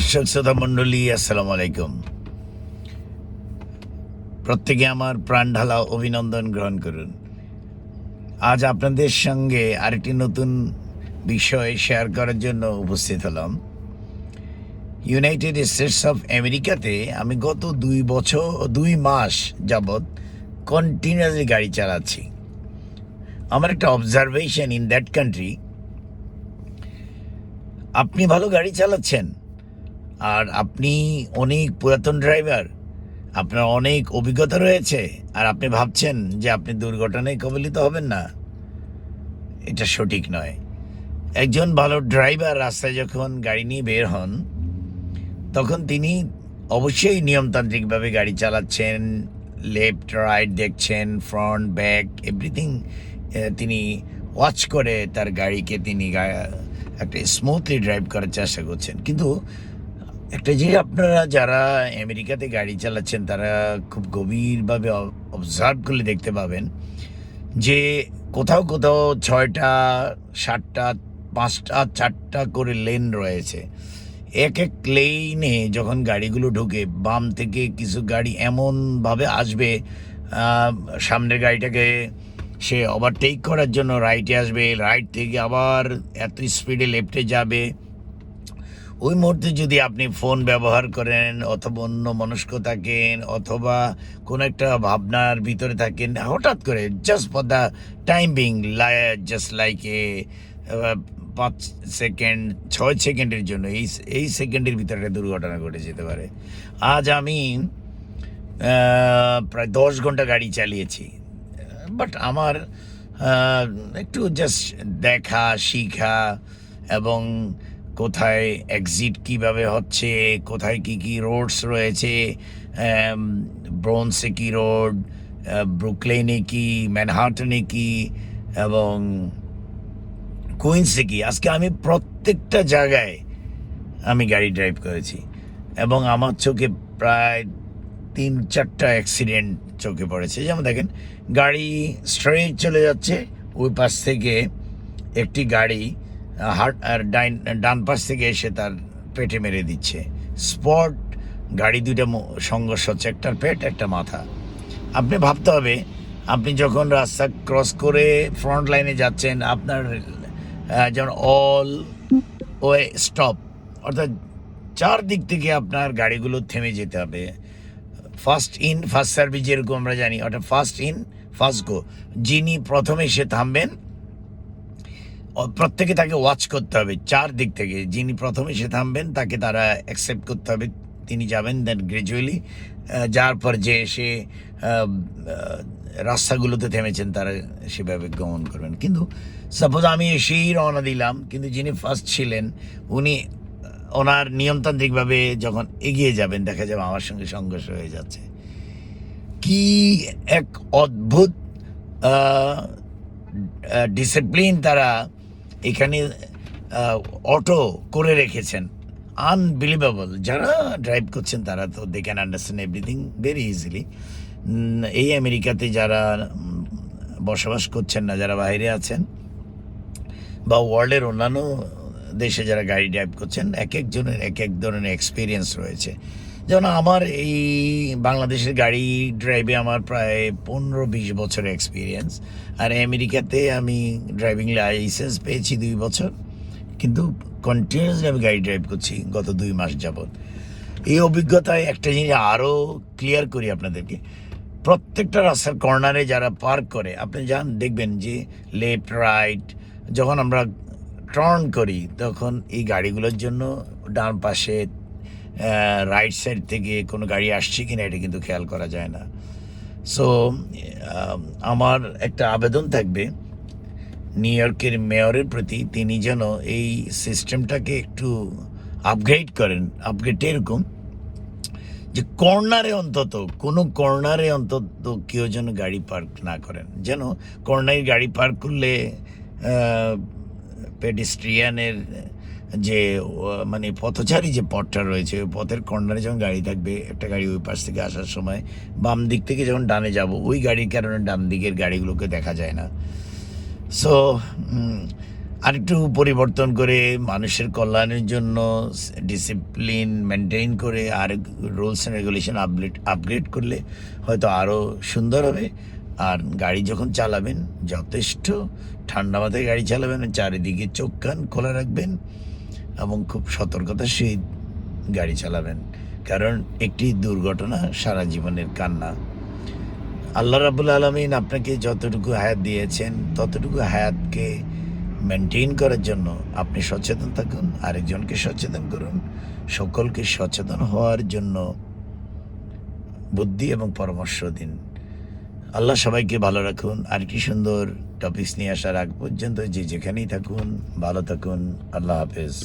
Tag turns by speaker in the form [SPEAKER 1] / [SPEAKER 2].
[SPEAKER 1] দর্শক শ্রোতা মণ্ডলী, আসসালামু আলাইকুম। প্রত্যেকে আমার প্রাণ ঢালা অভিনন্দন গ্রহণ করুন। আজ আপনাদের সঙ্গে আরেকটি নতুন বিষয় শেয়ার করার জন্য উপস্থিত হলাম। ইউনাইটেড স্টেটস অফ আমেরিকাতে আমি গত 2 মাস যাবৎ কন্টিনিউয়াসলি গাড়ি চালাচ্ছি। আমার একটা অবজারভেশন ইন দ্যাট কান্ট্রি, আপনি ভালো গাড়ি চালাচ্ছেন আর আপনি অনেক পুরাতন ড্রাইভার, আপনার অনেক অভিজ্ঞতা রয়েছে, আর আপনি ভাবছেন যে আপনি দুর্ঘটনায় কবলিত হবেন না, এটা সঠিক নয়। একজন ভালো ড্রাইভার রাস্তায় যখন গাড়ি নিয়ে বের হন, তখন তিনি অবশ্যই নিয়মতান্ত্রিকভাবে গাড়ি চালাচ্ছেন, লেফট রাইট দেখছেন, ফ্রন্ট ব্যাক এভরিথিং তিনি ওয়াচ করে তার গাড়িকে তিনি একটা স্মুথলি ড্রাইভ করার চেষ্টা করছেন। কিন্তু একটা জিনিস আপনারা যারা আমেরিকাতে গাড়ি চালাচ্ছেন তারা খুব গভীরভাবে অবজার্ভ করলে দেখতে পাবেন যে কোথাও কোথাও 6টা 7টা 5টা 4টা করে লেন রয়েছে। এক এক লেনে যখন গাড়িগুলো ঢুকে, বাম থেকে কিছু গাড়ি এমনভাবে আসবে, সামনের গাড়িটাকে সে ওভারটেক করার জন্য রাইটে আসবে, রাইট থেকে আবার এত স্পিডে লেফটে যাবে। ওই মুহূর্তে যদি আপনি ফোন ব্যবহার করেন অথবা অন্য মনস্ক থাকেন অথবা কোনো একটা ভাবনার ভিতরে থাকেন, হঠাৎ করে just for the time being, just like 5 second 6 সেকেন্ডের জন্য এই সেকেন্ডের ভিতরে একটা দুর্ঘটনা ঘটে যেতে পারে। আজ আমি প্রায় 10 ঘন্টা গাড়ি চালিয়েছি, বাট আমার একটু জাস্ট দেখা শিখা এবং কোথায় এক্সিট কিভাবে হচ্ছে, কোথায় কি কি রোডস রয়েছে, ব্রোনসে কি রোড, ব্রুকলেনে কি, ম্যানহাটনে কি এবং কুইন্সে কি, আজকে আমি প্রত্যেকটা জায়গায় আমি গাড়ি ড্রাইভ করেছি এবং আমার চোখে প্রায় 3-4টা অ্যাক্সিডেন্ট চোখে পড়েছে। যেমন দেখেন, গাড়ি স্ট্রেট চলে যাচ্ছে, ওই পাশ থেকে একটি গাড়ি ডান পাশ থেকে এসে তার পেটে মেরে দিচ্ছে। স্পট গাড়ি দুইটা সংঘর্ষ হচ্ছে, একটার পেট একটা মাথা। আপনি ভাবতে হবে, আপনি যখন রাস্তা ক্রস করে ফ্রন্ট লাইনে যাচ্ছেন, আপনার যেমন অল ওয়ে স্টপ, অর্থাৎ চারদিক থেকে আপনার গাড়িগুলো থেমে যেতে হবে। ফার্স্ট ইন ফার্স্ট সার্ভিস যেরকম আমরা জানি, অর্থাৎ ফার্স্ট ইন ফার্স্ট গো। যিনি প্রথমে সে থামবেন, প্রত্যেকে তাকে ওয়াচ করতে হবে চারদিক থেকে। যিনি প্রথমে সে থামবেন তাকে তারা অ্যাকসেপ্ট করতে হবে, তিনি যাবেন, দেন গ্র্যাজুয়ালি যার পর যে সে রাস্তাগুলোতে থেমেছেন তারা সেভাবে গমন করবেন। কিন্তু সাপোজ আমি এসেই রওনা দিলাম, কিন্তু যিনি ফার্স্ট ছিলেন উনি ওনার নিয়মতান্ত্রিকভাবে যখন এগিয়ে যাবেন, দেখা যাবে আমার সঙ্গে সংঘর্ষ হয়ে যাচ্ছে। কি এক অদ্ভুত ডিসিপ্লিন তারা এখানে অটো করে রেখেছেন, আনবিলিভেবল। যারা ড্রাইভ করছেন তারা তো they can understand everything very easily. এই আমেরিকাতে যারা বসবাস করছেন না, যারা বাইরে আছেন বা ওয়ার্ল্ডের অন্যান্য দেশে যারা গাড়ি ড্রাইভ করছেন, এক একজনের এক এক ধরনের এক্সপিরিয়েন্স রয়েছে। যেমন আমার এই বাংলাদেশের গাড়ি ড্রাইভে আমার প্রায় 15-20 বছরের এক্সপিরিয়েন্স, আর আমেরিকাতে আমি ড্রাইভিং লাইসেন্স পেয়েছি 2 বছর, কিন্তু কন্টিনিউয়াসলি আমি গাড়ি ড্রাইভ করছি গত 2 মাস যাবৎ। এই অভিজ্ঞতায় একটা জিনিস আরও ক্লিয়ার করি আপনাদেরকে, প্রত্যেকটা রাস্তার কর্নারে যারা পার্ক করে, আপনি যান দেখবেন যে লেফট রাইট যখন আমরা টার্ন করি তখন এই গাড়িগুলোর জন্য ডান পাশে রাইট সাইড থেকে কোনো গাড়ি আসছে কিনা এটা কিন্তু খেয়াল করা যায় না। সো আমার একটা আবেদন থাকবে নিউ ইয়র্কের মেয়রের প্রতি, তিনি যেন এই সিস্টেমটাকে একটু আপগ্রেড করেন। আপগ্রেড এরকম যে কর্নারে অন্তত কোনো কর্নারে অন্তত কেউ যেন গাড়ি পার্ক না করেন, যেন কর্নারে গাড়ি পার্ক করলে পেডিস্ট্রিয়ানের যে মানে পথচারী যে পথটা রয়েছে, ওই পথের কর্নারে যখন গাড়ি থাকবে, একটা গাড়ি ওই পাশ থেকে আসার সময় বাম দিক থেকে যখন ডানে যাব, ওই গাড়ির কারণে ডান দিকের গাড়িগুলোকে দেখা যায় না। সো আরেকটু পরিবর্তন করে মানুষের কল্যাণের জন্য ডিসিপ্লিন মেনটেন করে আর রুলস অ্যান্ড রেগুলেশন আপগ্রেড করলে হয়তো আরও সুন্দর হবে। আর গাড়ি যখন চালাবেন যথেষ্ট ঠান্ডা মাথায় গাড়ি চালাবেন, চারিদিকে চোখ কান খোলা রাখবেন এবং খুব সতর্কতার সহিত গাড়ি চালাবেন, কারণ একটি দুর্ঘটনা সারা জীবনের কান্না। আল্লাহ রাব্বুল আলামিন আপনাকে যতটুকু হায়াত দিয়েছেন ততটুকু হায়াতকে মেনটেন করার জন্য আপনি সচেতন থাকুন, আরেকজনকে সচেতন করুন, সকলকে সচেতন হওয়ার জন্য বুদ্ধি এবং পরামর্শ দিন। আল্লাহ সবাইকে ভালো রাখুন। আর কি সুন্দর টপিকস নিয়ে আসার আগ পর্যন্ত যে যেখানেই থাকুন ভালো থাকুন। আল্লাহ হাফেজ।